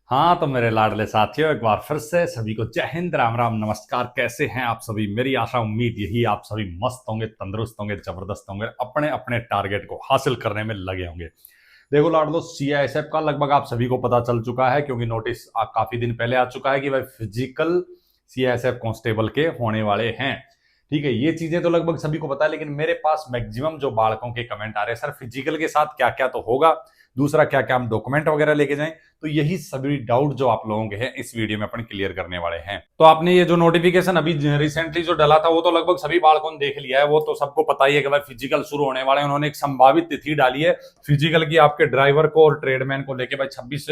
हाँ तो मेरे लाडले साथियों, एक बार फिर से सभी को जय हिंद, राम राम, नमस्कार। कैसे हैं आप सभी? मेरी आशा उम्मीद यही, आप सभी मस्त होंगे, तंदुरुस्त होंगे, जबरदस्त होंगे, अपने अपने टारगेट को हासिल करने में लगे होंगे। देखो लाडलो, सीआईएसएफ का लगभग आप सभी को पता चल चुका है, क्योंकि नोटिस काफी दिन पहले आ चुका है कि भाई फिजिकल सीआईएसएफ कांस्टेबल के होने वाले हैं। ठीक है, ये चीजें तो लगभग सभी को पता है, लेकिन मेरे पास मैक्सिमम जो बालकों के कमेंट आ रहे हैं, सर फिजिकल के साथ क्या क्या तो होगा, दूसरा क्या क्या हम डॉक्यूमेंट वगैरह लेके जाएं। तो यही सभी डाउट जो आप लोगों के हैं इस वीडियो में अपन क्लियर करने वाले हैं। तो आपने ये जो नोटिफिकेशन अभी रिसेंटली जो डला था वो तो लगभग सभी बालकों ने देख लिया है। वो तो सबको पता ही है कि भाई फिजिकल शुरू होने वाले हैं। उन्होंने एक संभावित तिथि डाली है फिजिकल की, आपके ड्राइवर को और ट्रेडमैन को लेके, भाई 26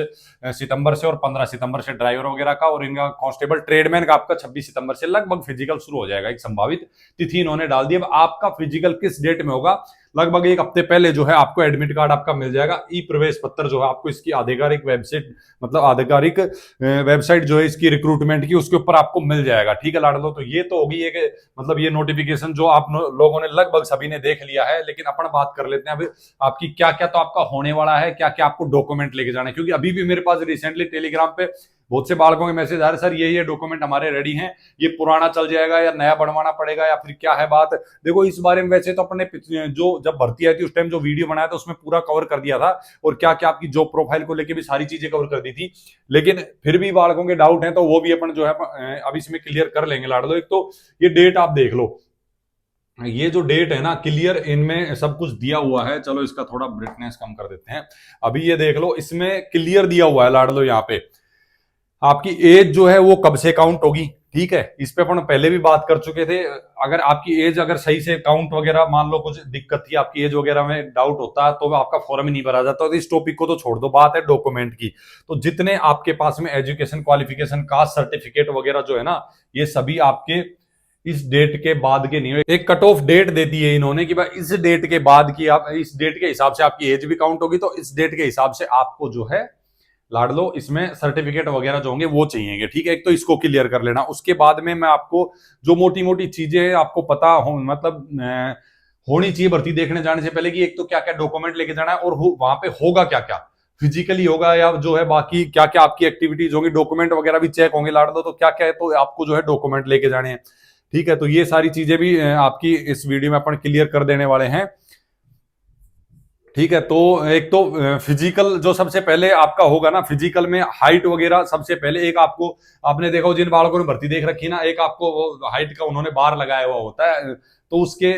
सितंबर से और 15 सितंबर से ड्राइवर वगैरह का, और इनका कांस्टेबल ट्रेडमैन का आपका 26 सितंबर से लगभग फिजिकल शुरू हो जाएगा। एक संभावित तिथि इन्होंने डाल दी। अब आपका फिजिकल किस डेट में होगा, लगभग एक हफ्ते पहले जो है आपको एडमिट कार्ड आपका मिल जाएगा। ई प्रवेश पत्र जो है आपको इसकी आधिकारिक वेबसाइट, मतलब आधिकारिक वेबसाइट जो है इसकी रिक्रूटमेंट की, उसके ऊपर आपको मिल जाएगा। ठीक है लाडलो, तो ये तो होगी एक, मतलब ये नोटिफिकेशन जो आप लोगों ने लगभग सभी ने देख लिया है। लेकिन अपन बात कर लेते हैं अभी आपकी क्या क्या तो आपका होने वाला है, क्या क्या आपको डॉक्यूमेंट लेके जाना है। क्योंकि अभी भी मेरे पास रिसेंटली टेलीग्राम पे बहुत से बालकों के मैसेज आ रहे, सर ये डॉक्यूमेंट हमारे रेडी हैं, ये पुराना चल जाएगा या नया बनवाना पड़ेगा या फिर क्या है बात। देखो इस बारे में वैसे तो अपने जो जब भर्ती आई थी उस टाइम जो वीडियो बनाया था उसमें पूरा कवर कर दिया था, और क्या क्या आपकी जॉब प्रोफाइल को लेके भी सारी चीजें कवर कर दी थी। लेकिन फिर भी बालकों के डाउट हैं तो वो भी अपन जो है अब इसमें क्लियर कर लेंगे लाडलो। एक तो ये डेट आप देख लो, ये जो डेट है ना क्लियर, इनमें सब कुछ दिया हुआ है। चलो इसका थोड़ा ब्राइटनेस कम कर देते हैं। अभी ये देख लो, इसमें क्लियर दिया हुआ है लाडलो, यहाँ पे आपकी एज जो है वो कब से काउंट होगी। ठीक है, इस पे अपन पहले भी बात कर चुके थे। अगर आपकी एज अगर सही से काउंट वगैरह, मान लो कुछ दिक्कत थी आपकी एज वगैरह में, डाउट होता है तो आपका फॉर्म ही नहीं भरा जाता। तो इस टॉपिक को तो छोड़ दो, बात है डॉक्यूमेंट की। तो जितने आपके पास में एजुकेशन क्वालिफिकेशन, कास्ट सर्टिफिकेट वगैरह जो है ना, ये सभी आपके इस डेट के बाद के नहीं हो। एक कट ऑफ डेट दे दी है इन्होंने कि भाई इस डेट के बाद की, आप इस डेट के हिसाब से आपकी एज भी काउंट होगी, तो इस डेट के हिसाब से आपको जो है लाडलो इसमें सर्टिफिकेट वगैरह जो होंगे वो चाहिए। ठीक है, एक तो इसको क्लियर कर लेना। उसके बाद में मैं आपको जो मोटी मोटी चीजें आपको पता हो, मतलब होनी चाहिए भर्ती देखने जाने से पहले, कि एक तो क्या क्या डॉक्यूमेंट लेके जाना है और वहां पे होगा क्या क्या, फिजिकली होगा या जो है बाकी क्या क्या आपकी एक्टिविटीज होंगी, डॉक्यूमेंट वगैरह भी चेक होंगे लाडलो। तो क्या क्या है तो आपको जो है डॉक्यूमेंट लेके जाने हैं। ठीक है, तो ये सारी चीजें भी आपकी इस वीडियो में अपन क्लियर कर देने वाले हैं। ठीक है, तो एक तो फिजिकल जो सबसे पहले आपका होगा ना, फिजिकल में हाइट वगैरह सबसे पहले एक आपको, आपने देखा जिन बालकों ने भर्ती देख रखी ना, एक आपको वो हाइट का उन्होंने बार लगाया हुआ होता है, तो उसके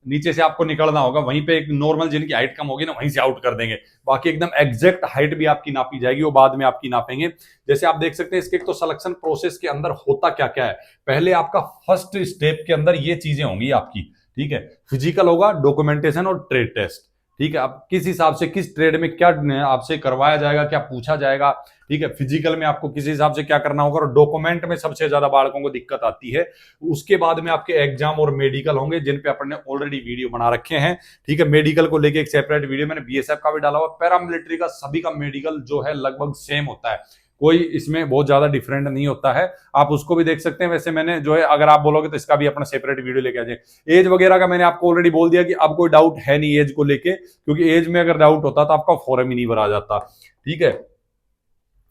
नीचे से आपको निकलना होगा। वहीं पे एक नॉर्मल जिनकी हाइट कम होगी ना, वहीं से आउट कर देंगे। बाकी एकदम एग्जैक्ट हाइट भी आपकी नापी जाएगी, वो बाद में आपकी नापेंगे। जैसे आप देख सकते हैं इसके एक तो सिलेक्शन प्रोसेस के अंदर होता क्या क्या है। पहले आपका फर्स्ट स्टेप के अंदर ये चीजें होंगी आपकी। ठीक है, फिजिकल होगा, डॉक्यूमेंटेशन और ट्रेड टेस्ट। ठीक है, अब किस हिसाब से किस ट्रेड में क्या आपसे करवाया जाएगा, क्या पूछा जाएगा। ठीक है, फिजिकल में आपको किस हिसाब से क्या करना होगा, और डॉक्यूमेंट में सबसे ज्यादा बालकों को दिक्कत आती है। उसके बाद में आपके एग्जाम और मेडिकल होंगे, जिन पे अपन ने ऑलरेडी वीडियो बना रखे हैं। ठीक है, मेडिकल को लेके एक सेपरेट वीडियो मैंने बीएसएफ का भी डाला हुआ। पैरामिलिट्री का सभी का मेडिकल जो है लगभग सेम होता है, कोई इसमें बहुत ज्यादा डिफरेंट नहीं होता है। आप उसको भी देख सकते हैं। वैसे मैंने जो है, अगर आप बोलोगे तो इसका भी अपना सेपरेट वीडियो लेके आ जाए। एज वगैरह का मैंने आपको ऑलरेडी बोल दिया कि अब कोई डाउट है नहीं एज को लेके, क्योंकि एज में अगर डाउट होता तो आपका फॉर्म ही नहीं भरा जाता। ठीक है,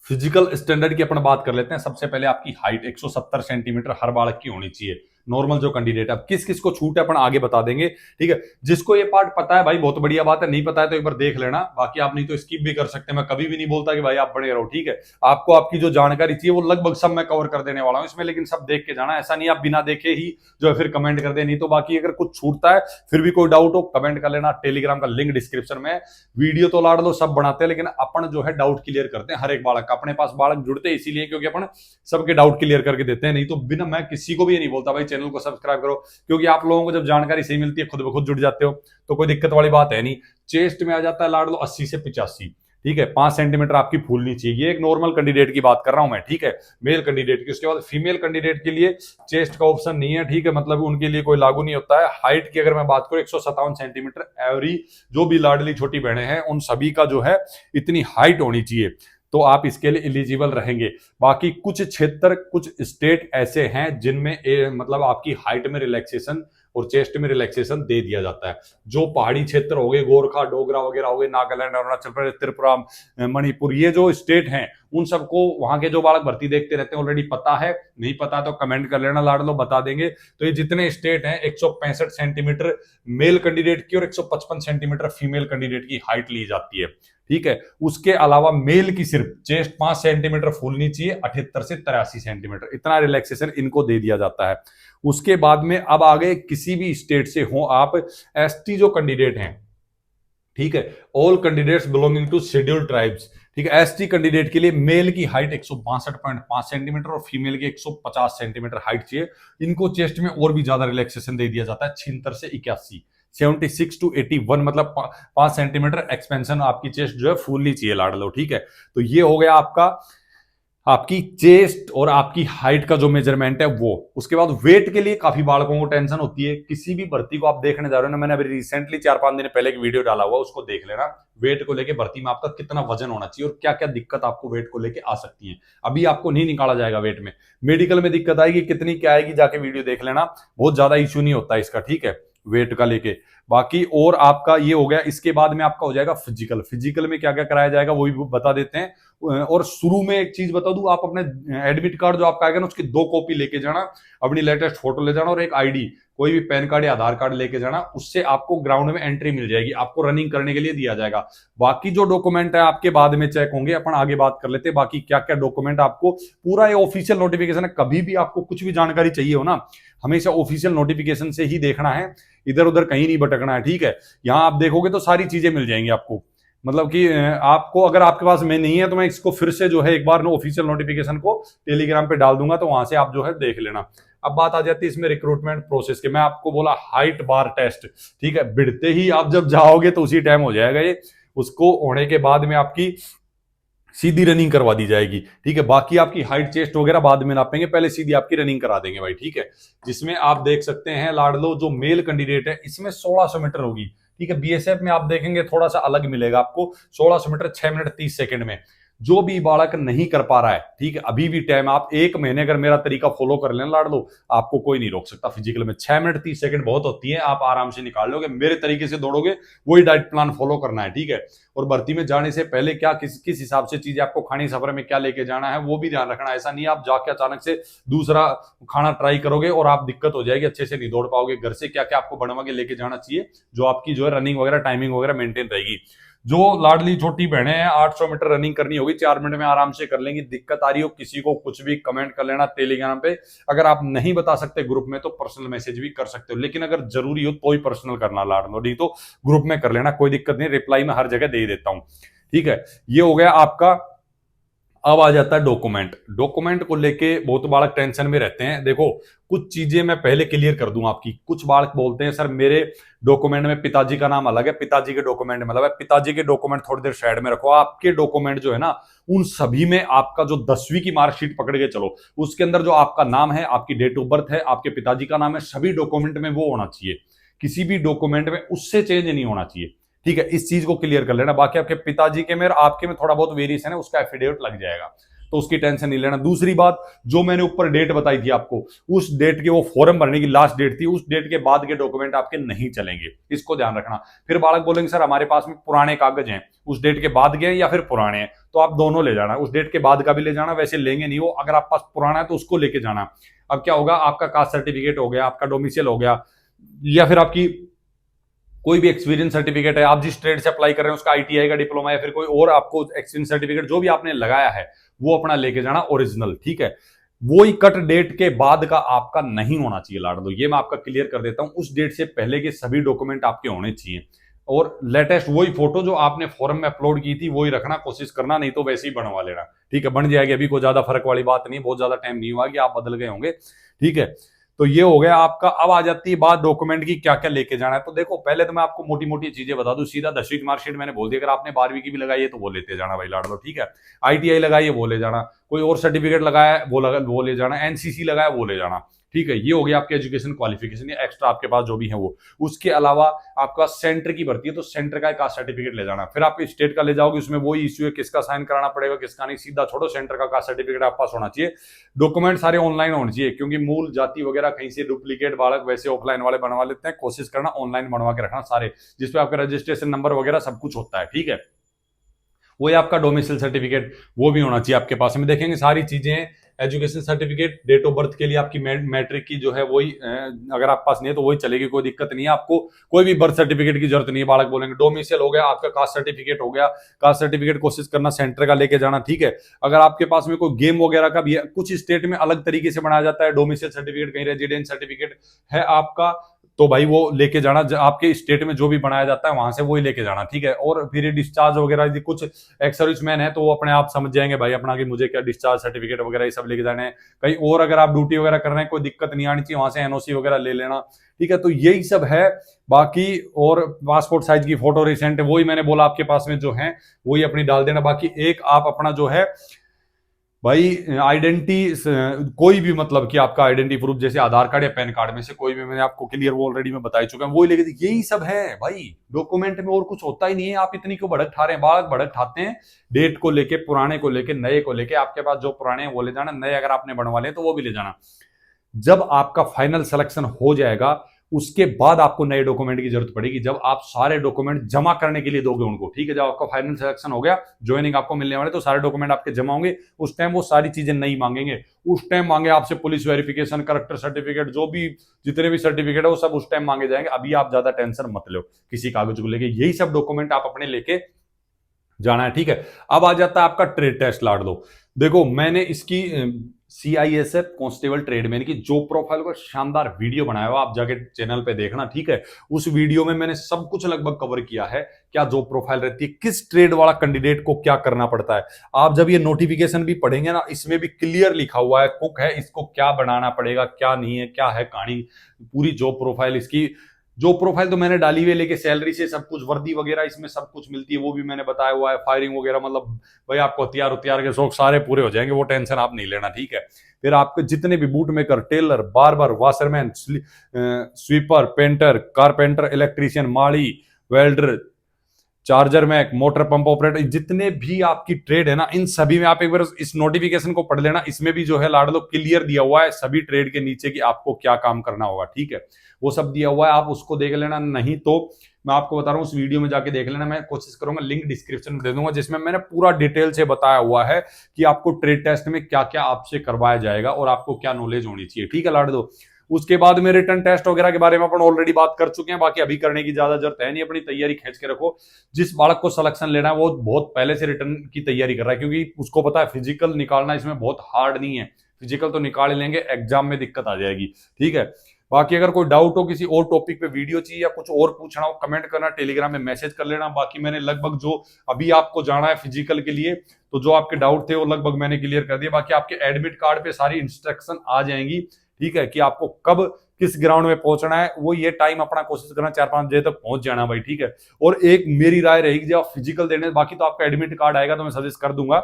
फिजिकल स्टैंडर्ड की अपन बात कर लेते हैं। सबसे पहले आपकी हाइट 170 सेंटीमीटर हर बालक की होनी चाहिए, नॉर्मल जो कैंडिडेट है। अब किस किस को छूट है अपन आगे बता देंगे। ठीक है, जिसको ये पार्ट पता है भाई बहुत बढ़िया बात है, नहीं पता है तो एक बार देख लेना, बाकी आप नहीं तो स्किप भी कर सकते हैं। मैं कभी भी नहीं बोलता कि भाई आप बड़े रहो। ठीक है, आपको आपकी जो जानकारी चाहिए वो लगभग सब मैं कवर कर देने वाला हूं इसमें, लेकिन सब देख के जाना। ऐसा नहीं आप बिना देखे ही जो है फिर कमेंट कर दे। नहीं तो बाकी अगर कुछ छूटता है, फिर भी कोई डाउट हो, कमेंट कर लेना। टेलीग्राम का लिंक डिस्क्रिप्शन में। वीडियो तो लाड लो सब बनाते हैं, लेकिन अपन जो है डाउट क्लियर करते हैं हर एक बालक का। अपने पास बालक जुड़ते हैं इसीलिए क्योंकि अपन सबके डाउट क्लियर करके देते हैं। नहीं तो बिना, मैं किसी को भी ये नहीं बोलता भाई चैनल को सब्सक्राइब करो, क्योंकि आप लोगों को जब जानकारी सही मिलती है खुद ब खुद जुड़ जाते हो, तो कोई दिक्कत वाली बात है नहीं। चेस्ट में आ जाता है लाड लो 80 से 85। ठीक है, 5 सेंटीमीटर आपकी फूलनी चाहिए। ये एक नॉर्मल कैंडिडेट की बात कर रहा हूं मैं। ठीक है, मेल कैंडिडेट की। उसके बाद फीमेल कैंडिडेट के लिए चेस्ट का ऑप्शन नहीं है। ठीक है, मतलब उनके लिए कोई लागू नहीं होता है। हाइट की अगर मैं बात करूं 157 सेंटीमीटर एवरी, जो भी लाडली छोटी बहनें हैं उन सभी का जो है इतनी हाइट होनी चाहिए, तो आप इसके लिए एलिजिबल रहेंगे। बाकी कुछ क्षेत्र, कुछ स्टेट ऐसे हैं जिनमें मतलब आपकी हाइट में रिलैक्सेशन और चेस्ट में रिलैक्सेशन दे दिया जाता है। जो पहाड़ी क्षेत्र हो गए, गोरखा, डोगरा वगैरह हो गए, नागालैंड, अरुणाचल प्रदेश, त्रिपुरा, मणिपुर, ये जो स्टेट हैं उन सबको वहां के जो बालक भर्ती देखते रहते हैं ऑलरेडी पता है, नहीं पता तो कमेंट कर लेना लाडलो, बता देंगे। तो ये जितने स्टेट हैं 165 सेंटीमीटर मेल कैंडिडेट की और 155 सेंटीमीटर फीमेल कैंडिडेट की हाइट ली जाती है, ठीक है। उसके अलावा मेल की सिर्फ चेस्ट 5 सेंटीमीटर फूलनी चाहिए, 78 से 83 सेंटीमीटर, इतना रिलैक्सेशन इनको दे दिया जाता है। उसके बाद में अब आगे किसी भी स्टेट से हो आप, एसटी जो कैंडिडेट हैं, ठीक है, all candidates belonging to scheduled tribes, ठीक है, एसटी कैंडिडेट के लिए मेल की हाइट 162.5 सेंटीमीटर और फीमेल की 150 सेंटीमीटर हाइट चाहिए। इनको चेस्ट में और भी ज्यादा रिलैक्सेशन दे दिया जाता है, 76 से 81, 76 to 81, मतलब 5 सेंटीमीटर एक्सपेंशन आपकी चेस्ट जो है फूलनी चाहिए लाडलो, ठीक है। तो ये हो गया आपका आपकी चेस्ट और आपकी हाइट का जो मेजरमेंट है वो। उसके बाद वेट के लिए काफी बालकों को टेंशन होती है, किसी भी भर्ती को आप देखने जा रहे हो ना, मैंने अभी रिसेंटली 4-5 दिन पहले एक वीडियो डाला हुआ, उसको देख लेना। वेट को लेके भर्ती में आपका कितना वजन होना चाहिए और क्या क्या दिक्कत आपको वेट को लेके आ सकती है। अभी आपको नहीं निकाला जाएगा वेट में, मेडिकल में दिक्कत आएगी, कितनी क्या आएगी जाके वीडियो देख लेना, बहुत ज्यादा इश्यू नहीं होता इसका, ठीक है, वेट का लेके। बाकी और आपका ये हो गया। इसके बाद में आपका हो जाएगा फिजिकल। फिजिकल में क्या क्या कराया जाएगा वो भी बता देते हैं। और शुरू में एक चीज बता दूं, आप अपने एडमिट कार्ड जो आपका आएगा ना, उसकी 2 कॉपी लेके जाना, अपनी लेटेस्ट फोटो ले जाना और एक आईडी, कोई भी पैन कार्ड या आधार कार्ड लेके जाना, उससे आपको ग्राउंड में एंट्री मिल जाएगी, आपको रनिंग करने के लिए दिया जाएगा। बाकी जो डॉक्यूमेंट है आपके बाद में चेक होंगे, अपन आगे बात कर लेते हैं बाकी क्या क्या डॉक्यूमेंट आपको। पूरा ये ऑफिशियल नोटिफिकेशन है, कभी भी आपको कुछ भी जानकारी चाहिए हो ना, हमेशा ऑफिशियल नोटिफिकेशन से ही देखना है, इधर उधर कहीं नहीं भटकना है, ठीक है। यहां आप देखोगे तो सारी चीजें मिल जाएंगी आपको, मतलब कि आपको अगर आपके पास में नहीं है तो मैं इसको फिर से जो है एक बार ऑफिशियल नोटिफिकेशन को टेलीग्राम पे डाल दूंगा, तो वहां से आप जो है देख लेना। अब बात आ जाती है इसमें रिक्रूटमेंट प्रोसेस के। मैं आपको बोला हाइट बार टेस्ट, ठीक है, बिड़ते ही आप जब जाओगे तो उसी टाइम हो जाएगा ये। उसको होने के बाद में आपकी सीधी रनिंग करवा दी जाएगी, ठीक है। बाकी आपकी हाइट चेस्ट वगैरह बाद में नापेंगे, पहले सीधी आपकी रनिंग करा देंगे भाई, ठीक है। जिसमें आप देख सकते हैं लाडलो जो मेल कैंडिडेट है इसमें 1600 मीटर होगी, ठीक है। बीएसएफ में आप देखेंगे थोड़ा सा अलग मिलेगा आपको, 1600 मीटर 6 मिनट 30 सेकंड में। जो भी बालक नहीं कर पा रहा है, ठीक है, अभी भी टाइम, आप 1 महीने अगर मेरा तरीका फॉलो कर लेना लाडलो, आपको कोई नहीं रोक सकता फिजिकल में। 6 मिनट 30 सेकंड बहुत होती है, आप आराम से निकाल लोगे, मेरे तरीके से दौड़ोगे, वही डाइट प्लान फॉलो करना है, ठीक है। और भर्ती में जाने से पहले क्या किस हिसाब से चीजें आपको खानी, सफर में क्या लेके जाना है वो भी ध्यान रखना। ऐसा नहीं आप जाके अचानक से दूसरा खाना ट्राई करोगे और आप दिक्कत हो जाएगी, अच्छे से नहीं दौड़ पाओगे। घर से क्या क्या आपको बनवा के लेके जाना चाहिए, जो आपकी जो है रनिंग वगैरह टाइमिंग वगैरह मेंटेन रहेगी। जो लाडली छोटी बहनें हैं 800 मीटर रनिंग करनी होगी, 4 मिनट में आराम से कर लेंगी। दिक्कत आ रही हो किसी को, कुछ भी कमेंट कर लेना टेलीग्राम पे। अगर आप नहीं बता सकते ग्रुप में तो पर्सनल मैसेज भी कर सकते हो, लेकिन अगर जरूरी हो तो ही पर्सनल करना लाडलो, नहीं तो ग्रुप में कर लेना, कोई दिक्कत नहीं, रिप्लाई में हर जगह दे देता हूं, ठीक है। ये हो गया आपका। अब आ जाता है डॉक्यूमेंट। डॉक्यूमेंट को लेके बहुत बालक टेंशन में रहते हैं। देखो कुछ चीजें मैं पहले क्लियर कर दूं आपकी। कुछ बालक बोलते हैं सर मेरे डॉक्यूमेंट में पिताजी का नाम अलग है, पिताजी के डॉक्यूमेंट मतलब है, पिताजी के डॉक्यूमेंट थोड़ी देर साइड में रखो। आपके डॉक्यूमेंट जो है ना, उन सभी में आपका जो 10वीं की मार्कशीट पकड़ के चलो, उसके अंदर जो आपका नाम है, आपकी डेट ऑफ बर्थ है, आपके पिताजी का नाम है, सभी डॉक्यूमेंट में वो होना चाहिए। किसी भी डॉक्यूमेंट में उससे चेंज नहीं होना चाहिए, ठीक है। इस चीज को क्लियर कर लेना। बाकी आपके पिताजी के में और आपके में थोड़ा बहुत वेरिएशन है, उसका एफिडेविट लग जाएगा, तो उसकी टेंशन नहीं लेना। दूसरी बात, जो मैंने ऊपर डेट बताई थी आपको, उस डेट के वो फॉर्म भरने की लास्ट डेट थी, उस डेट के बाद के डॉक्यूमेंट आपके नहीं चलेंगे, इसको ध्यान रखना। फिर बालक बोलेंगे सर हमारे पास में पुराने कागज हैं, उस डेट के बाद गए या फिर पुराने हैं, तो आप दोनों ले जाना, उस डेट के बाद का भी ले जाना। वैसे लेंगे नहीं वो, अगर आप पास पुराना है तो उसको लेके जाना। अब क्या होगा, आपका कास्ट सर्टिफिकेट हो गया, आपका डोमिसाइल हो गया, या फिर आपकी कोई भी एक्सपीरियंस सर्टिफिकेट है, आप जिस ट्रेड से अप्लाई कर रहे हैं उसका आईटीआई का डिप्लोमा या फिर कोई और आपको एक्सपीरियंस सर्टिफिकेट जो भी आपने लगाया है वो अपना लेके जाना ओरिजिनल, ठीक है। वो ही कट डेट के बाद का आपका नहीं होना चाहिए लाडलो, ये मैं आपका क्लियर कर देता हूं। उस डेट से पहले के सभी डॉक्यूमेंट आपके होने चाहिए, और लेटेस्ट वही फोटो जो आपने फॉर्म में अपलोड की थी वही रखना, कोशिश करना, नहीं तो वैसे ही बनवा लेना, ठीक है। बन जाएगी, अभी कोई ज्यादा फर्क वाली बात नहीं, बहुत ज्यादा टाइम नहीं हुआ कि आप बदल गए होंगे, ठीक है। तो ये हो गया आपका। अब आ जाती है बात डॉक्यूमेंट की, क्या क्या लेके जाना है। तो देखो पहले तो मैं आपको मोटी मोटी चीजें बता दूं, सीधा 10वीं की मार्कशीट मैंने बोल दिया, अगर आपने 12वीं की भी लगाई है तो वो लेते जाना भाई लाडलो, ठीक है। आईटीआई लगाई है वो ले जाना, कोई और सर्टिफिकेट लगाया है वो ले जाना, एनसीसी लगाया वो ले जाना, ठीक है। ये हो गया आपके एजुकेशन क्वालिफिकेशन या एक्स्ट्रा आपके पास जो भी है वो। उसके अलावा आपका सेंटर की भर्ती है तो सेंटर का कास्ट सर्टिफिकेट ले जाना। फिर आप स्टेट का ले जाओगे, उसमें वही इश्यू है, किसका साइन कराना पड़ेगा किसका नहीं, सीधा छोड़ो, सेंटर का कास्ट सर्टिफिकेट आपके पास होना चाहिए। डॉक्यूमेंट सारे ऑनलाइन होने चाहिए, क्योंकि मूल जाति वगैरह कहीं से डुप्लीकेट बालक वैसे ऑफलाइन वाले बनवा लेते हैं। कोशिश करना ऑनलाइन बनवा के रखना सारे, जिसपे आपका रजिस्ट्रेशन नंबर वगैरह सब कुछ होता है, ठीक है। वही आपका डोमिसाइल सर्टिफिकेट वो भी होना चाहिए आपके पास में। देखेंगे सारी चीजें, education certificate, date of birth के लिए आपकी मैट्रिक की जो है वही अगर आपके पास नहीं है तो वही चलेगी, कोई दिक्कत नहीं है। आपको कोई भी बर्थ सर्टिफिकेट की जरूरत नहीं है। बालक बोलेंगे डोमिसाइल हो गया, आपका कास्ट सर्टिफिकेट हो गया, कास्ट सर्टिफिकेट कोशिश करना सेंटर का लेके जाना, ठीक है। अगर आपके पास में कोई गेम वगैरह का भी है, कुछ स्टेट में अलग तरीके से बनाया जाता है डोमिसाइल सर्टिफिकेट, कहीं रेजिडेंट सर्टिफिकेट है आपका तो भाई वो लेके जाना, आपके स्टेट में जो भी बनाया जाता है वहां से वही लेके जाना, ठीक है। और फिर डिस्चार्ज वगैरह यदि कुछ एक्स सर्विसमैन है तो वो अपने आप समझ जाएंगे भाई अपना कि मुझे क्या डिस्चार्ज सर्टिफिकेट वगैरह ये सब लेके जाने हैं। कहीं और अगर आप ड्यूटी वगैरह कर रहे हैं कोई दिक्कत नहीं आनी चाहिए, वहां से एनओसी वगैरह ले लेना, ठीक है। तो यही सब है बाकी। और पासपोर्ट साइज की फोटो रिसेंट वही मैंने बोला आपके पास में जो है वही अपनी डाल देना। बाकी एक आप अपना जो है भाई आइडेंटिटी, कोई भी मतलब कि आपका आइडेंटिटी प्रूफ जैसे आधार कार्ड या पैन कार्ड में से कोई भी, मैंने आपको क्लियर वो ऑलरेडी मैं बता ही चुका हूं, वही लेके यही सब है भाई डॉक्यूमेंट में, और कुछ होता ही नहीं है। आप इतनी क्यों भड़क ठा रहे हैं? बालक भड़क ठाते हैं डेट को लेके, पुराने को लेके, नए को लेके। आपके पास जो पुराने हैं वो ले जाना, नए अगर आपने बनवा लिए तो वो भी ले जाना। जब आपका फाइनल सिलेक्शन हो जाएगा उसके बाद आपको नए डॉक्यूमेंट की जरूरत पड़ेगी, जब आप सारे डॉक्यूमेंट जमा करने के लिए दोगे उनको, ठीक है। जब आपका फाइनल सिलेक्शन हो गया, ज्वाइनिंग आपको मिलने वाले, तो सारे डॉक्यूमेंट आपके जमा होंगे, उस टाइम वो सारी चीजें नहीं मांगेंगे। उस टाइम मांगे आपसे पुलिस वेरिफिकेशन, करेक्टर सर्टिफिकेट, जो भी जितने भी सर्टिफिकेट है वो सब उस टाइम मांगे जाएंगे। अभी आप ज्यादा टेंशन मत लो किसी कागज को लेके, यही सब डॉक्यूमेंट आप अपने लेके जाना है, ठीक है। अब आ जाता है आपका ट्रेड टेस्ट लाड दो। देखो मैंने इसकी CISF कांस्टेबल ट्रेडमैन की जो प्रोफाइल का शानदार वीडियो बनाया हुआ, आप जाके चैनल पे देखना, ठीक है। उस वीडियो में मैंने सब कुछ लगभग कवर किया है, क्या जो प्रोफाइल रहती है, किस ट्रेड वाला कैंडिडेट को क्या करना पड़ता है। आप जब ये नोटिफिकेशन भी पढ़ेंगे ना, इसमें भी क्लियर लिखा हुआ है, कुक है इसको क्या बनाना पड़ेगा, क्या नहीं है, क्या है कहानी, पूरी जो प्रोफाइल इसकी, जो प्रोफाइल तो मैंने डाली हुई है, लेके सैलरी से सब कुछ, वर्दी वगैरह इसमें सब कुछ मिलती है, वो भी मैंने बताया हुआ है। फायरिंग वगैरह मतलब भाई आपको हथियार उतियार के शौक सारे पूरे हो जाएंगे, वो टेंशन आप नहीं लेना, ठीक है। फिर आपके जितने भी boot maker, tailor, barber, washerman, sweeper, painter, carpenter, electrician, माली, वेल्डर, चार्जर मैक, मोटर पंप ऑपरेटर, जितने भी आपकी ट्रेड है ना, इन सभी में आप एक बार इस नोटिफिकेशन को पढ़ लेना। इसमें भी जो है लाडलो क्लियर दिया हुआ है सभी ट्रेड के नीचे कि आपको क्या काम करना होगा, ठीक है। वो सब दिया हुआ है, आप उसको देख लेना। नहीं तो मैं आपको बता रहा हूँ उस वीडियो में जाके देख लेना, मैं कोशिश करूंगा लिंक डिस्क्रिप्शन में दे दूंगा, जिसमें मैंने पूरा डिटेल से बताया हुआ है कि आपको ट्रेड टेस्ट में क्या क्या आपसे करवाया जाएगा और आपको क्या नॉलेज होनी चाहिए, ठीक है लाडलो। उसके बाद में रिटर्न टेस्ट वगैरह के बारे में अपन ऑलरेडी बात कर चुके हैं, बाकी अभी करने की ज्यादा जरूरत है नहीं, अपनी तैयारी खींच के रखो। जिस बालक को सिलेक्शन लेना है वो बहुत पहले से रिटर्न की तैयारी कर रहा है, क्योंकि उसको पता है फिजिकल निकालना इसमें बहुत हार्ड नहीं है, फिजिकल तो निकाल लेंगे, एग्जाम में दिक्कत आ जाएगी, ठीक है। बाकी अगर कोई डाउट हो, किसी और टॉपिक पे वीडियो चाहिए या कुछ और पूछना हो, कमेंट करना, टेलीग्राम में मैसेज कर लेना। बाकी मैंने लगभग जो अभी आपको जाना है फिजिकल के लिए, तो जो आपके डाउट थे वो लगभग मैंने क्लियर कर दिया। बाकी आपके एडमिट कार्ड पे सारी इंस्ट्रक्शन आ जाएंगी, ठीक है, कि आपको कब किस ग्राउंड में पहुंचना है। वो ये टाइम अपना कोशिश करना 4-5 बजे तक पहुंच जाना भाई, ठीक है। और एक मेरी राय रहेगी, जब आप फिजिकल देने, बाकी तो आपका एडमिट कार्ड आएगा तो मैं सजेस्ट कर दूंगा,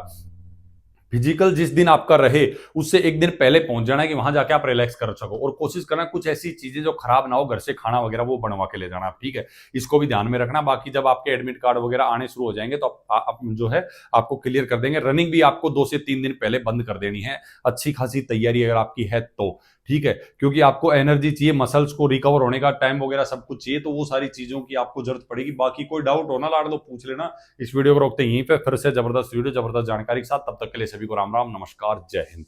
फिजिकल जिस दिन आपका रहे उससे एक दिन पहले पहुंच जाना है, कि वहां जाके आप रिलैक्स कर सको। और कोशिश करना कुछ ऐसी चीजें जो खराब ना हो, घर से खाना वगैरह वो बनवा के ले जाना आप, ठीक है। इसको भी ध्यान में रखना। बाकी जब आपके एडमिट कार्ड वगैरह आने शुरू हो जाएंगे तो आप जो है आपको क्लियर कर देंगे। रनिंग भी आपको 2 से 3 दिन पहले बंद कर देनी है, अच्छी खासी तैयारी अगर आपकी है तो, ठीक है। क्योंकि आपको एनर्जी चाहिए, मसल्स को रिकवर होने का टाइम वगैरह सब कुछ चाहिए, तो वो सारी चीजों की आपको जरूरत पड़ेगी। बाकी कोई डाउट हो ना लाड़ लो, पूछ लेना। इस वीडियो को रोकते यहीं पे, फिर से जबरदस्त वीडियो जबरदस्त जानकारी के साथ, तब तक के लिए सभी को राम राम, नमस्कार, जय हिंद।